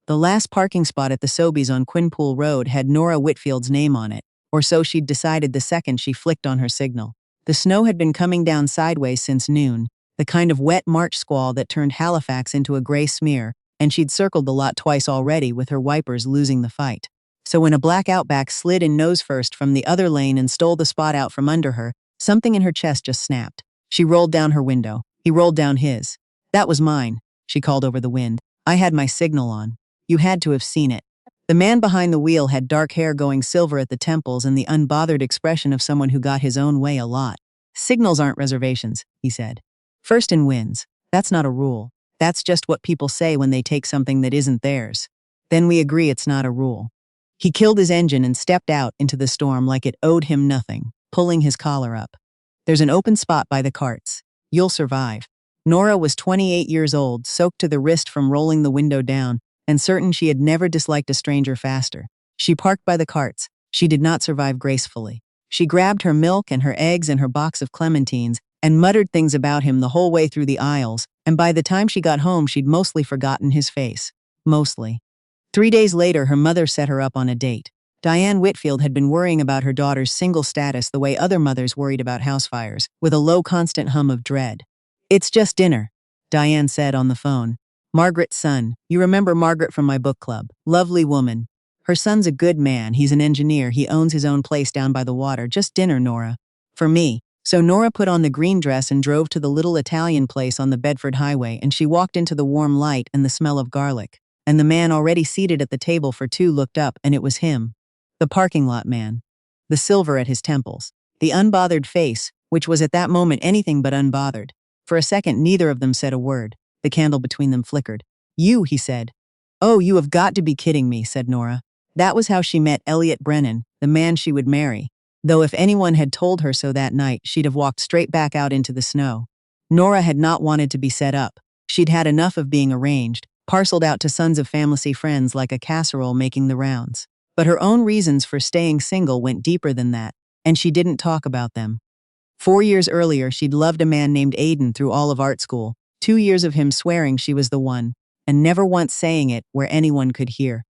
The last parking spot at the Sobeys on Quinpool Road had Nora Whitfield's name on it, or so she'd decided the second she flicked on her signal. The snow had been coming down sideways since noon, the kind of wet March squall that turned Halifax into a gray smear, and she'd circled the lot twice already with her wipers losing the fight. So when a black Outback slid in nose first from the other lane and stole the spot out from under her, something in her chest just snapped. She rolled down her window. He rolled down his. "That was mine," she called over the wind. "I had my signal on. You had to have seen it." The man behind the wheel had dark hair going silver at the temples and the unbothered expression of someone who got his own way a lot. "Signals aren't reservations," he said. "First in wins. That's not a rule. That's just what people say when they take something that isn't theirs. Then we agree it's not a rule." He killed his engine and stepped out into the storm like it owed him nothing, pulling his collar up. "There's an open spot by the carts. You'll survive." Nora was 28 years old, soaked to the wrist from rolling the window down, and certain she had never disliked a stranger faster. She parked by the carts. She did not survive gracefully. She grabbed her milk and her eggs and her box of clementines and muttered things about him the whole way through the aisles, and by the time she got home she'd mostly forgotten his face. Mostly. 3 days later, her mother set her up on a date. Diane Whitfield had been worrying about her daughter's single status the way other mothers worried about house fires, with a low constant hum of dread. "It's just dinner," Diane said on the phone. "Margaret's son. You remember Margaret from my book club. Lovely woman. Her son's a good man. He's an engineer. He owns his own place down by the water. Just dinner, Nora. For me." So Nora put on the green dress and drove to the little Italian place on the Bedford Highway, and she walked into the warm light and the smell of garlic. And the man already seated at the table for two looked up, and it was him. The parking lot man. The silver at his temples. The unbothered face, which was at that moment anything but unbothered. For a second, neither of them said a word. The candle between them flickered. "You," he said. "Oh, you have got to be kidding me," said Nora. That was how she met Elliot Brennan, the man she would marry. Though if anyone had told her so that night, she'd have walked straight back out into the snow. Nora had not wanted to be set up. She'd had enough of being arranged, parceled out to sons of family friends like a casserole making the rounds. But her own reasons for staying single went deeper than that, and she didn't talk about them. 4 years earlier, she'd loved a man named Aidan through all of art school, 2 years of him swearing she was the one, and never once saying it where anyone could hear.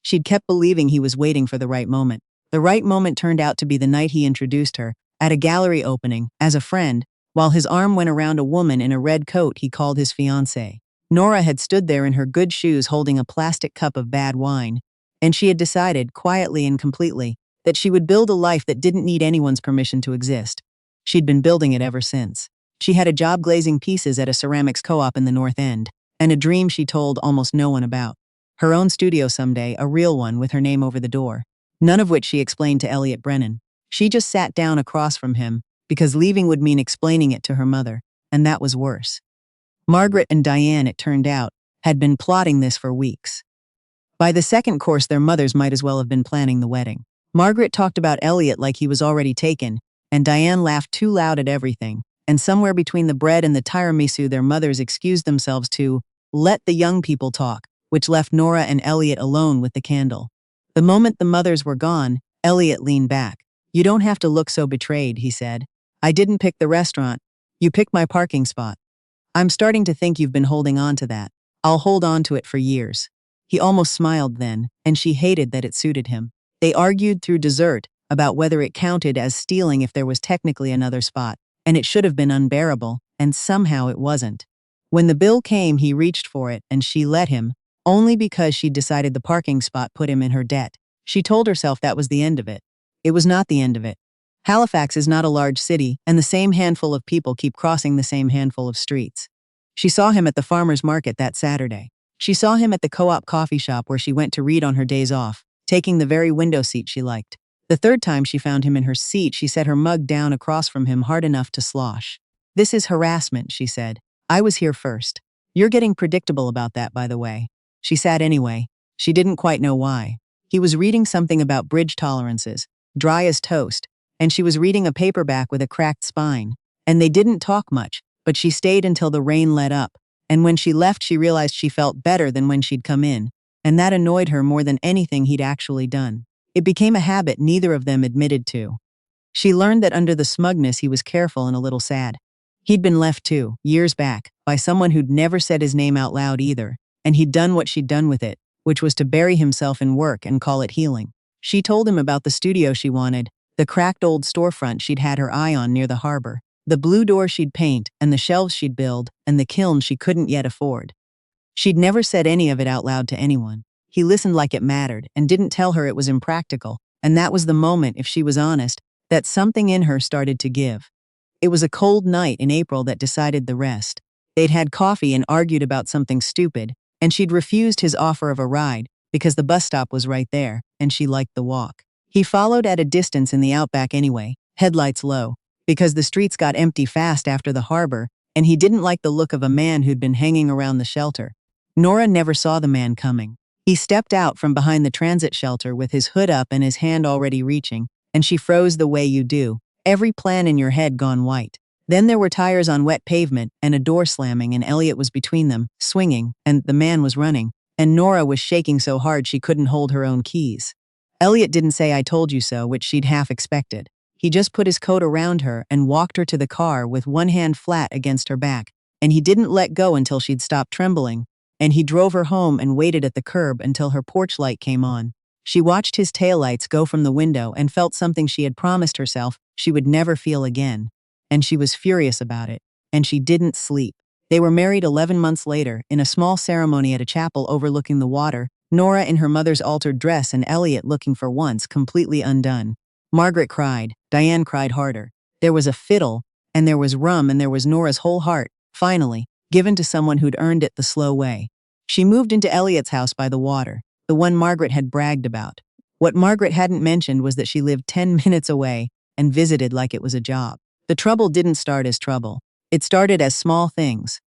She'd kept believing he was waiting for the right moment. The right moment turned out to be the night he introduced her, at a gallery opening, as a friend, while his arm went around a woman in a red coat he called his fiancée. Nora had stood there in her good shoes holding a plastic cup of bad wine, and she had decided, quietly and completely, that she would build a life that didn't need anyone's permission to exist. She'd been building it ever since. She had a job glazing pieces at a ceramics co-op in the North End, and a dream she told almost no one about. Her own studio someday, a real one with her name over the door. None of which she explained to Elliot Brennan. She just sat down across from him, because leaving would mean explaining it to her mother, and that was worse. Margaret and Diane, it turned out, had been plotting this for weeks. By the second course, their mothers might as well have been planning the wedding. Margaret talked about Elliot like he was already taken, and Diane laughed too loud at everything, and somewhere between the bread and the tiramisu their mothers excused themselves to let the young people talk, which left Nora and Elliot alone with the candle. The moment the mothers were gone, Elliot leaned back. "You don't have to look so betrayed," he said. "I didn't pick the restaurant. You picked my parking spot. I'm starting to think you've been holding on to that. I'll hold on to it for years." He almost smiled then, and she hated that it suited him. They argued through dessert about whether it counted as stealing if there was technically another spot, and it should have been unbearable, and somehow it wasn't. When the bill came, he reached for it, and she let him, only because she'd decided the parking spot put him in her debt. She told herself that was the end of it. It was not the end of it. Halifax is not a large city, and the same handful of people keep crossing the same handful of streets. She saw him at the farmer's market that Saturday. She saw him at the co-op coffee shop where she went to read on her days off, taking the very window seat she liked. The third time she found him in her seat, she set her mug down across from him hard enough to slosh. "This is harassment," she said. "I was here first. You're getting predictable about that, by the way." She sat anyway. She didn't quite know why. He was reading something about bridge tolerances, dry as toast, and she was reading a paperback with a cracked spine. And they didn't talk much, but she stayed until the rain let up, and when she left she realized she felt better than when she'd come in, and that annoyed her more than anything he'd actually done. It became a habit neither of them admitted to. She learned that under the smugness he was careful and a little sad. He'd been left too, years back, by someone who'd never said his name out loud either, and he'd done what she'd done with it, which was to bury himself in work and call it healing. She told him about the studio she wanted, the cracked old storefront she'd had her eye on near the harbor, the blue door she'd paint, and the shelves she'd build, and the kiln she couldn't yet afford. She'd never said any of it out loud to anyone. He listened like it mattered and didn't tell her it was impractical, and that was the moment, if she was honest, that something in her started to give. It was a cold night in April that decided the rest. They'd had coffee and argued about something stupid, and she'd refused his offer of a ride because the bus stop was right there, and she liked the walk. He followed at a distance in the outback anyway, headlights low, because the streets got empty fast after the harbor, and he didn't like the look of a man who'd been hanging around the shelter. Nora never saw the man coming. He stepped out from behind the transit shelter with his hood up and his hand already reaching, and she froze the way you do, every plan in your head gone white. Then there were tires on wet pavement and a door slamming, and Elliot was between them, swinging, and the man was running, and Nora was shaking so hard she couldn't hold her own keys. Elliot didn't say "I told you so," which she'd half expected. He just put his coat around her and walked her to the car with one hand flat against her back, and he didn't let go until she'd stopped trembling, and he drove her home and waited at the curb until her porch light came on. She watched his taillights go from the window and felt something she had promised herself she would never feel again. And she was furious about it, and she didn't sleep. They were married 11 months later, in a small ceremony at a chapel overlooking the water, Nora in her mother's altered dress and Elliot looking for once completely undone. Margaret cried. Diane cried harder. There was a fiddle, and there was rum, and there was Nora's whole heart, finally, given to someone who'd earned it the slow way. She moved into Elliot's house by the water, the one Margaret had bragged about. What Margaret hadn't mentioned was that she lived 10 minutes away and visited like it was a job. The trouble didn't start as trouble. It started as small things.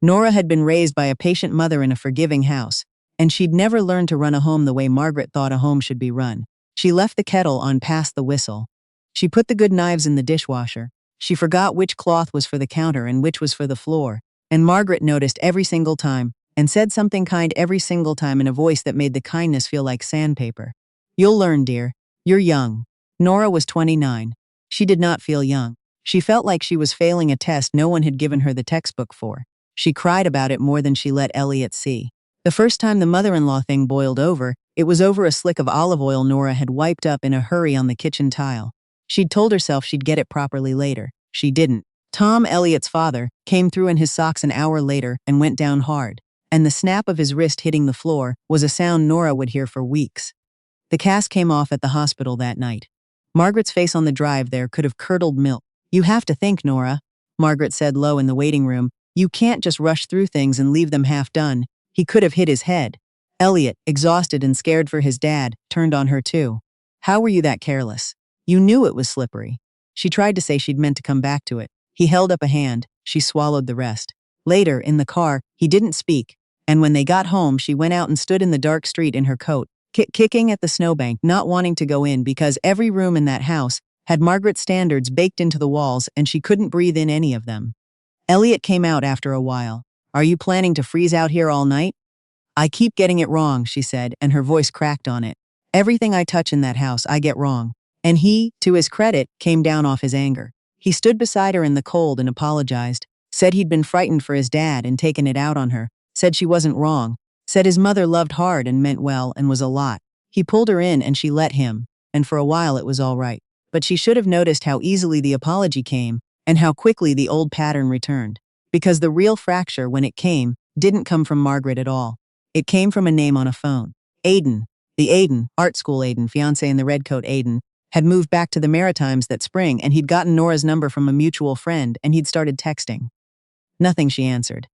Nora had been raised by a patient mother in a forgiving house, and she'd never learned to run a home the way Margaret thought a home should be run. She left the kettle on past the whistle. She put the good knives in the dishwasher. She forgot which cloth was for the counter and which was for the floor, and Margaret noticed every single time and said something kind every single time in a voice that made the kindness feel like sandpaper. "You'll learn, dear. You're young." Nora was 29. She did not feel young. She felt like she was failing a test no one had given her the textbook for. She cried about it more than she let Elliot see. The first time the mother-in-law thing boiled over, it was over a slick of olive oil Nora had wiped up in a hurry on the kitchen tile. She'd told herself she'd get it properly later. She didn't. Tom, Elliot's father, came through in his socks an hour later and went down hard, and the snap of his wrist hitting the floor was a sound Nora would hear for weeks. The cast came off at the hospital that night. Margaret's face on the drive there could have curdled milk. "You have to think, Nora," Margaret said low in the waiting room. "You can't just rush through things and leave them half done." He could have hit his head. Elliot, exhausted and scared for his dad, turned on her too. "How were you that careless? You knew it was slippery." She tried to say she'd meant to come back to it. He held up a hand. She swallowed the rest. Later, in the car, he didn't speak, and when they got home she went out and stood in the dark street in her coat, kicking at the snowbank, not wanting to go in because every room in that house had Margaret's standards baked into the walls and she couldn't breathe in any of them. Elliot came out after a while. "Are you planning to freeze out here all night?" "I keep getting it wrong," she said, and her voice cracked on it. "Everything I touch in that house, I get wrong." And he, to his credit, came down off his anger. He stood beside her in the cold and apologized, said he'd been frightened for his dad and taken it out on her, said she wasn't wrong, said his mother loved hard and meant well and was a lot. He pulled her in and she let him, and for a while it was all right. But she should have noticed how easily the apology came and how quickly the old pattern returned. Because the real fracture, when it came, didn't come from Margaret at all. It came from a name on a phone. Aiden. The Aiden, art school Aiden, fiancé in the redcoat Aiden, had moved back to the Maritimes that spring, and he'd gotten Nora's number from a mutual friend, and he'd started texting. "Nothing," she answered.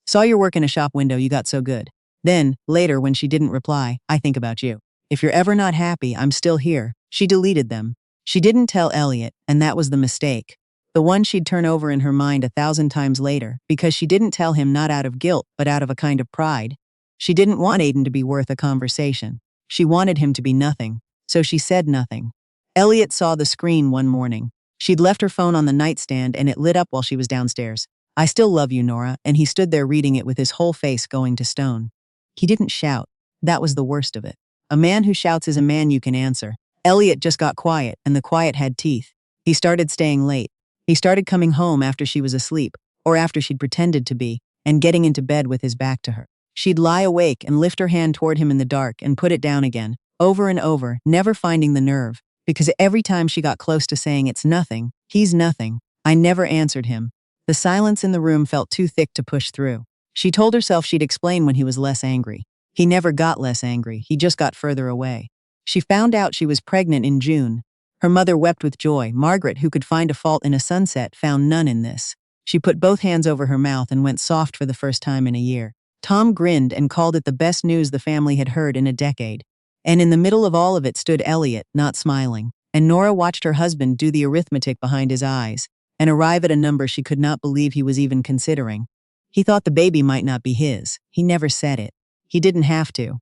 "Saw your work in a shop window, you got so good." Then, later when she didn't reply, "I think about you. If you're ever not happy, I'm still here." She deleted them. She didn't tell Elliot, and that was the mistake. The one she'd turn over in her mind 1,000 times later, because she didn't tell him not out of guilt, but out of a kind of pride. She didn't want Aiden to be worth a conversation. She wanted him to be nothing, so she said nothing. Elliot saw the screen one morning. She'd left her phone on the nightstand and it lit up while she was downstairs. "I still love you, Nora," and he stood there reading it with his whole face going to stone. He didn't shout. That was the worst of it. A man who shouts is a man you can answer. Elliot just got quiet, and the quiet had teeth. He started staying late. He started coming home after she was asleep, or after she'd pretended to be, and getting into bed with his back to her. She'd lie awake and lift her hand toward him in the dark and put it down again, over and over, never finding the nerve, because every time she got close to saying it's nothing, he's nothing, I never answered him. The silence in the room felt too thick to push through. She told herself she'd explain when he was less angry. He never got less angry, he just got further away. She found out she was pregnant in June. Her mother wept with joy. Margaret, who could find a fault in a sunset, found none in this. She put both hands over her mouth and went soft for the first time in a year. Tom grinned and called it the best news the family had heard in a decade. And in the middle of all of it stood Elliot, not smiling. And Nora watched her husband do the arithmetic behind his eyes and arrive at a number she could not believe he was even considering. He thought the baby might not be his. He never said it. He didn't have to.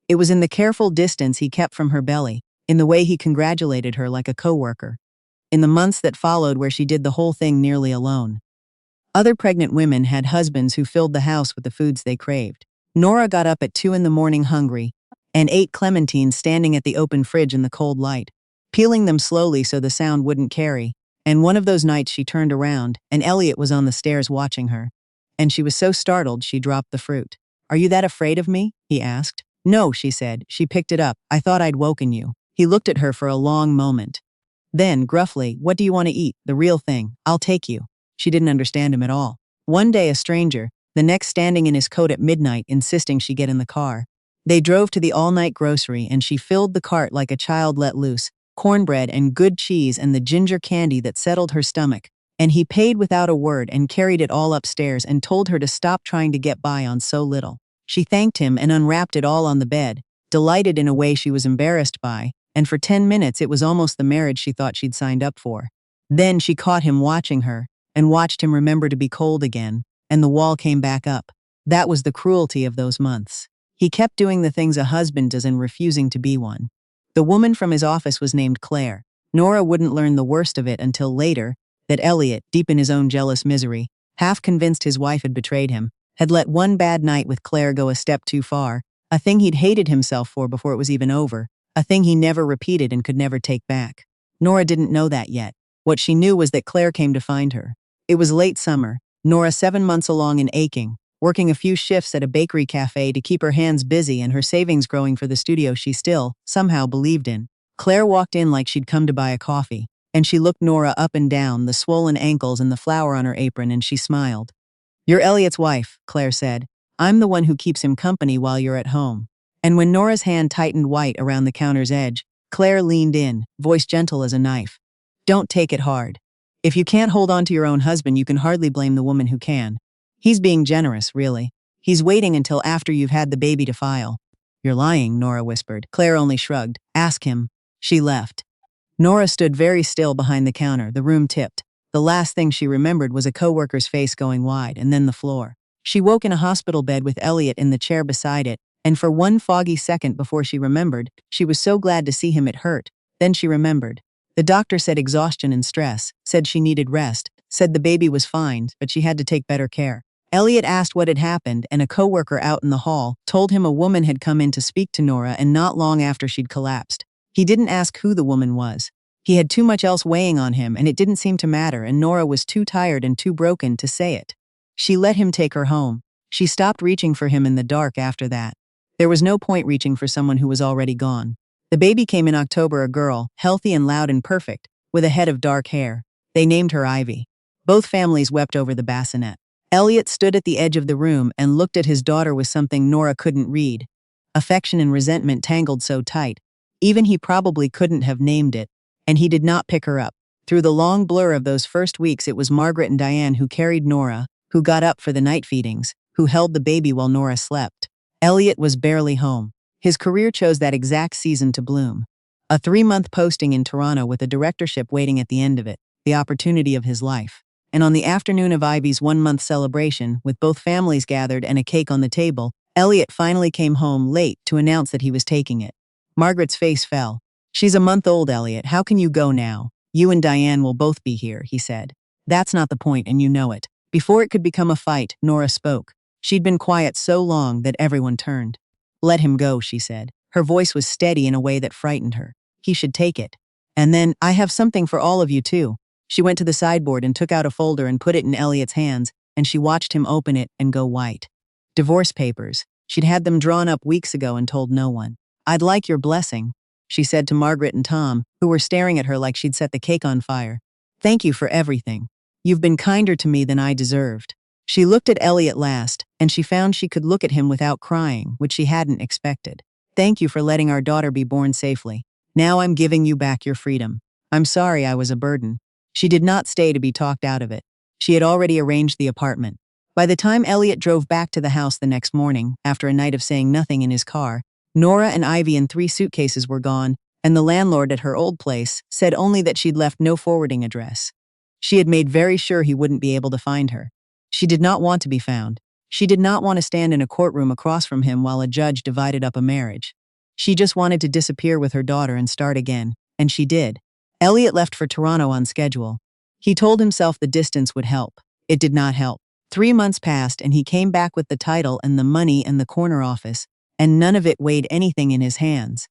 It was in the careful distance he kept from her belly, in the way he congratulated her like a coworker. In the months that followed where she did the whole thing nearly alone. Other pregnant women had husbands who filled the house with the foods they craved. Nora got up at 2 a.m. hungry and ate clementines standing at the open fridge in the cold light, peeling them slowly so the sound wouldn't carry. And one of those nights she turned around, and Elliot was on the stairs watching her. And she was so startled she dropped the fruit. "Are you that afraid of me?" he asked. "No," she said. She picked it up. "I thought I'd woken you." He looked at her for a long moment. Then, gruffly, "What do you want to eat? The real thing. I'll take you." She didn't understand him at all. One day a stranger, the next standing in his coat at midnight, insisting she get in the car. They drove to the all-night grocery and she filled the cart like a child let loose, cornbread and good cheese and the ginger candy that settled her stomach. And he paid without a word and carried it all upstairs and told her to stop trying to get by on so little. She thanked him and unwrapped it all on the bed, delighted in a way she was embarrassed by, and for 10 minutes it was almost the marriage she thought she'd signed up for. Then she caught him watching her, and watched him remember to be cold again, and the wall came back up. That was the cruelty of those months. He kept doing the things a husband does and refusing to be one. The woman from his office was named Claire. Nora wouldn't learn the worst of it until later, that Elliot, deep in his own jealous misery, half convinced his wife had betrayed him, had let one bad night with Claire go a step too far, a thing he'd hated himself for before it was even over, a thing he never repeated and could never take back. Nora didn't know that yet. What she knew was that Claire came to find her. It was late summer, Nora 7 months along and aching, working a few shifts at a bakery cafe to keep her hands busy and her savings growing for the studio she still, somehow, believed in. Claire walked in like she'd come to buy a coffee, and she looked Nora up and down, the swollen ankles and the flour on her apron, and she smiled. "You're Elliot's wife," Claire said. "I'm the one who keeps him company while you're at home." And when Nora's hand tightened white around the counter's edge, Claire leaned in, voice gentle as a knife. "Don't take it hard. If you can't hold on to your own husband, you can hardly blame the woman who can. He's being generous, really. He's waiting until after you've had the baby to file." "You're lying," Nora whispered. Claire only shrugged. "Ask him." She left. Nora stood very still behind the counter. The room tipped. The last thing she remembered was a coworker's face going wide, and then the floor. She woke in a hospital bed with Elliot in the chair beside it, and for one foggy second before she remembered, she was so glad to see him it hurt. Then she remembered. The doctor said exhaustion and stress, said she needed rest, said the baby was fine, but she had to take better care. Elliot asked what had happened, and a coworker out in the hall told him a woman had come in to speak to Nora, and not long after she'd collapsed. He didn't ask who the woman was. He had too much else weighing on him, and it didn't seem to matter, and Nora was too tired and too broken to say it. She let him take her home. She stopped reaching for him in the dark after that. There was no point reaching for someone who was already gone. The baby came in October, a girl, healthy and loud and perfect, with a head of dark hair. They named her Ivy. Both families wept over the bassinet. Elliot stood at the edge of the room and looked at his daughter with something Nora couldn't read. Affection and resentment tangled so tight. Even he probably couldn't have named it. And he did not pick her up. Through the long blur of those first weeks, it was Margaret and Diane who carried Nora, who got up for the night feedings, who held the baby while Nora slept. Elliot was barely home. His career chose that exact season to bloom. A 3-month posting in Toronto with a directorship waiting at the end of it, the opportunity of his life. And on the afternoon of Ivy's 1-month celebration, with both families gathered and a cake on the table, Elliot finally came home late to announce that he was taking it. Margaret's face fell. "She's a month old, Elliot. How can you go now? You and Diane will both be here," he said. "That's not the point, and you know it." Before it could become a fight, Nora spoke. She'd been quiet so long that everyone turned. "Let him go," she said. Her voice was steady in a way that frightened her. "He should take it. And then, I have something for all of you too." She went to the sideboard and took out a folder and put it in Elliot's hands, and she watched him open it and go white. "Divorce papers." She'd had them drawn up weeks ago and told no one. "I'd like your blessing," she said to Margaret and Tom, who were staring at her like she'd set the cake on fire. "Thank you for everything. You've been kinder to me than I deserved." She looked at Elliot last, and she found she could look at him without crying, which she hadn't expected. "Thank you for letting our daughter be born safely. Now I'm giving you back your freedom. I'm sorry I was a burden." She did not stay to be talked out of it. She had already arranged the apartment. By the time Elliot drove back to the house the next morning, after a night of saying nothing in his car, Nora and Ivy and 3 suitcases were gone, and the landlord at her old place said only that she'd left no forwarding address. She had made very sure he wouldn't be able to find her. She did not want to be found. She did not want to stand in a courtroom across from him while a judge divided up a marriage. She just wanted to disappear with her daughter and start again, and she did. Elliot left for Toronto on schedule. He told himself the distance would help. It did not help. 3 months passed and he came back with the title and the money and the corner office, and none of it weighed anything in his hands.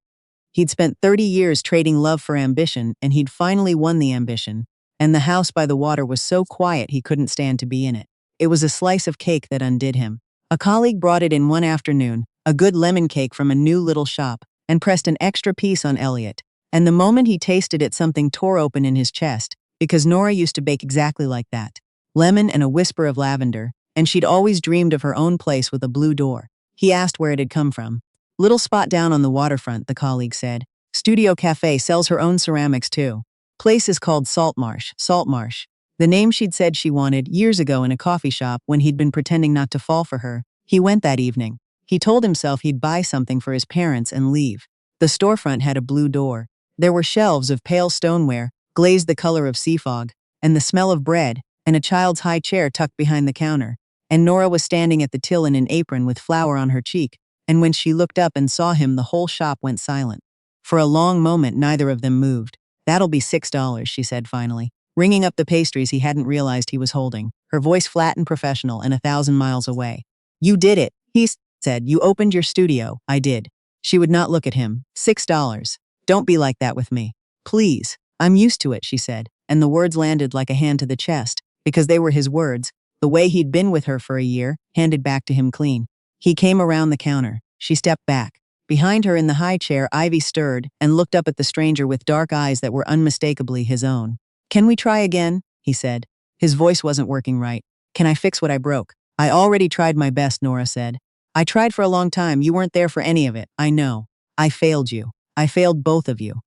He'd spent 30 years trading love for ambition, and he'd finally won the ambition, and the house by the water was so quiet he couldn't stand to be in it. It was a slice of cake that undid him. A colleague brought it in one afternoon, a good lemon cake from a new little shop, and pressed an extra piece on Elliot. And the moment he tasted it, something tore open in his chest, because Nora used to bake exactly like that. Lemon and a whisper of lavender, and she'd always dreamed of her own place with a blue door. He asked where it had come from. "Little spot down on the waterfront," the colleague said. "Studio Cafe sells her own ceramics too. Place is called Saltmarsh." Saltmarsh. The name she'd said she wanted years ago in a coffee shop when he'd been pretending not to fall for her. He went that evening. He told himself he'd buy something for his parents and leave. The storefront had a blue door. There were shelves of pale stoneware, glazed the color of sea fog, and the smell of bread, and a child's high chair tucked behind the counter. And Nora was standing at the till in an apron with flour on her cheek, and when she looked up and saw him, the whole shop went silent. For a long moment, neither of them moved. "That'll be $6, she said finally, ringing up the pastries he hadn't realized he was holding, her voice flat and professional and 1,000 miles away. "You did it," he said. "You opened your studio." "I did." She would not look at him. $6. "Don't be like that with me. Please." "I'm used to it," she said, and the words landed like a hand to the chest, because they were his words, the way he'd been with her for a year, handed back to him clean. He came around the counter. She stepped back. Behind her in the high chair, Ivy stirred and looked up at the stranger with dark eyes that were unmistakably his own. "Can we try again?" he said. His voice wasn't working right. "Can I fix what I broke?" "I already tried my best," Nora said. "I tried for a long time. You weren't there for any of it. I know. I failed you. I failed both of you."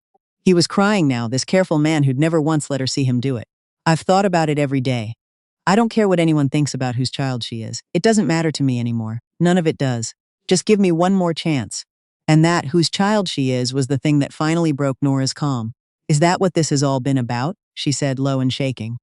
He was crying now, this careful man who'd never once let her see him do it. "I've thought about it every day. I don't care what anyone thinks about whose child she is. It doesn't matter to me anymore. None of it does. Just give me one more chance." And that, whose child she is, was the thing that finally broke Nora's calm. "Is that what this has all been about?" she said, low and shaking.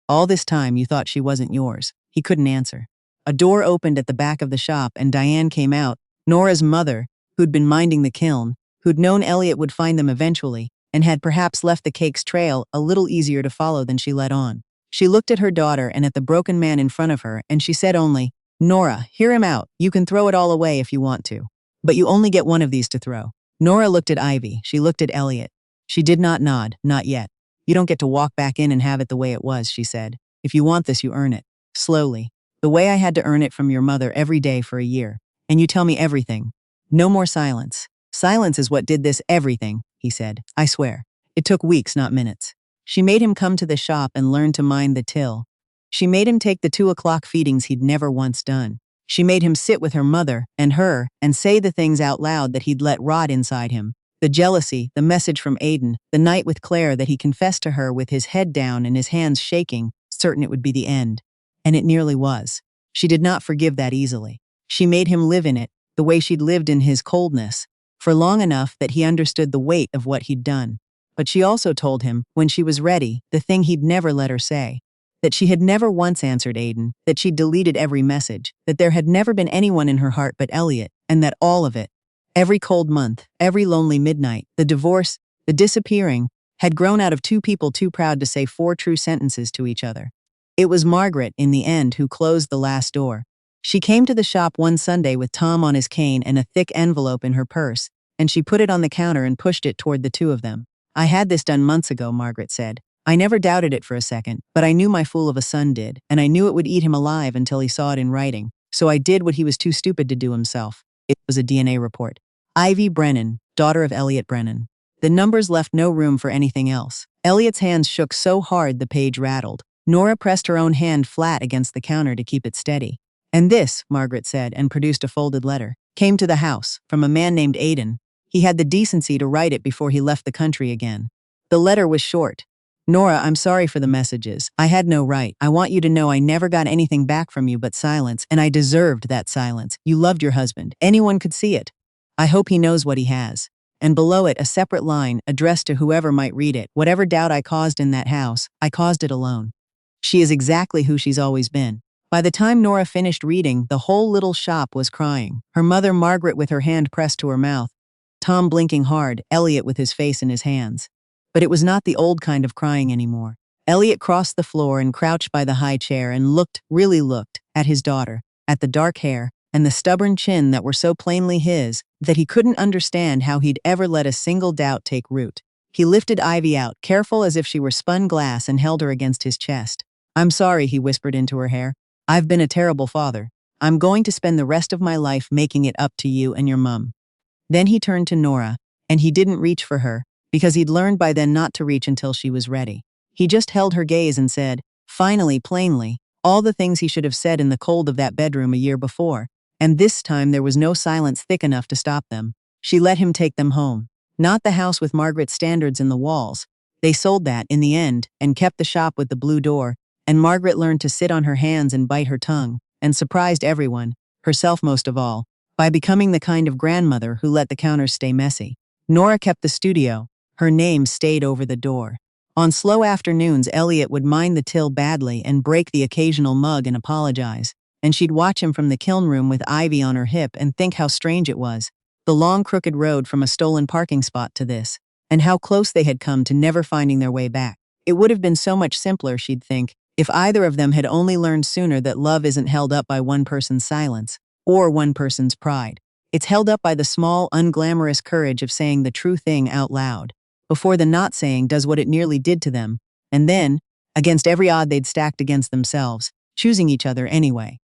"All this time you thought she wasn't yours." He couldn't answer. A door opened at the back of the shop and Diane came out, Nora's mother, who'd been minding the kiln, who'd known Elliot would find them eventually, and had perhaps left the cake's trail a little easier to follow than she let on. She looked at her daughter and at the broken man in front of her, and she said only, "Nora, hear him out. You can throw it all away if you want to. But you only get one of these to throw." Nora looked at Ivy. She looked at Elliot. She did not nod, not yet. "You don't get to walk back in and have it the way it was," she said. "If you want this, you earn it. Slowly. The way I had to earn it from your mother every day for a year. And you tell me everything. No more silence." "Silence is what did this everything," he said. "I swear. It took weeks, not minutes." She made him come to the shop and learn to mind the till. She made him take the 2 o'clock feedings he'd never once done. She made him sit with her mother and her and say the things out loud that he'd let rot inside him. The jealousy, the message from Aiden, the night with Claire that he confessed to her with his head down and his hands shaking, certain it would be the end. And it nearly was. She did not forgive that easily. She made him live in it, the way she'd lived in his coldness, for long enough that he understood the weight of what he'd done. But she also told him, when she was ready, the thing he'd never let her say. That she had never once answered Aiden, that she'd deleted every message, that there had never been anyone in her heart but Elliot, and that all of it, every cold month, every lonely midnight, the divorce, the disappearing, had grown out of 2 people too proud to say 4 true sentences to each other. It was Margaret, in the end, who closed the last door. She came to the shop one Sunday with Tom on his cane and a thick envelope in her purse, and she put it on the counter and pushed it toward the 2 of them. "I had this done months ago," Margaret said. "I never doubted it for a second, but I knew my fool of a son did, and I knew it would eat him alive until he saw it in writing, so I did what he was too stupid to do himself. It was a DNA report. Ivy Brennan, daughter of Elliot Brennan. The numbers left no room for anything else. Elliot's hands shook so hard the page rattled. Nora pressed her own hand flat against the counter to keep it steady. "And this," Margaret said, and produced a folded letter, "came to the house, from a man named Aidan. He had the decency to write it before he left the country again." The letter was short. "Nora, I'm sorry for the messages. I had no right. I want you to know I never got anything back from you but silence, and I deserved that silence. You loved your husband. Anyone could see it. I hope he knows what he has." And below it, a separate line, addressed to whoever might read it. "Whatever doubt I caused in that house, I caused it alone. She is exactly who she's always been." By the time Nora finished reading, the whole little shop was crying. Her mother, Margaret, with her hand pressed to her mouth, Tom blinking hard, Elliot with his face in his hands. But it was not the old kind of crying anymore. Elliot crossed the floor and crouched by the high chair and looked, really looked, at his daughter, at the dark hair, and the stubborn chin that were so plainly his that he couldn't understand how he'd ever let a single doubt take root. He lifted Ivy out, careful as if she were spun glass, and held her against his chest. "I'm sorry," he whispered into her hair. "I've been a terrible father. I'm going to spend the rest of my life making it up to you and your mum." Then he turned to Nora, and he didn't reach for her, because he'd learned by then not to reach until she was ready. He just held her gaze and said, finally, plainly, all the things he should have said in the cold of that bedroom a year before. And this time there was no silence thick enough to stop them. She let him take them home. Not the house with Margaret's standards in the walls. They sold that, in the end, and kept the shop with the blue door, and Margaret learned to sit on her hands and bite her tongue, and surprised everyone, herself most of all, by becoming the kind of grandmother who let the counters stay messy. Nora kept the studio. Her name stayed over the door. On slow afternoons, Elliot would mind the till badly and break the occasional mug and apologize, and she'd watch him from the kiln room with Ivy on her hip and think how strange it was, the long crooked road from a stolen parking spot to this, and how close they had come to never finding their way back. It would have been so much simpler, she'd think, if either of them had only learned sooner that love isn't held up by one person's silence, or one person's pride. It's held up by the small, unglamorous courage of saying the true thing out loud, before the not saying does what it nearly did to them, and then, against every odd they'd stacked against themselves, choosing each other anyway.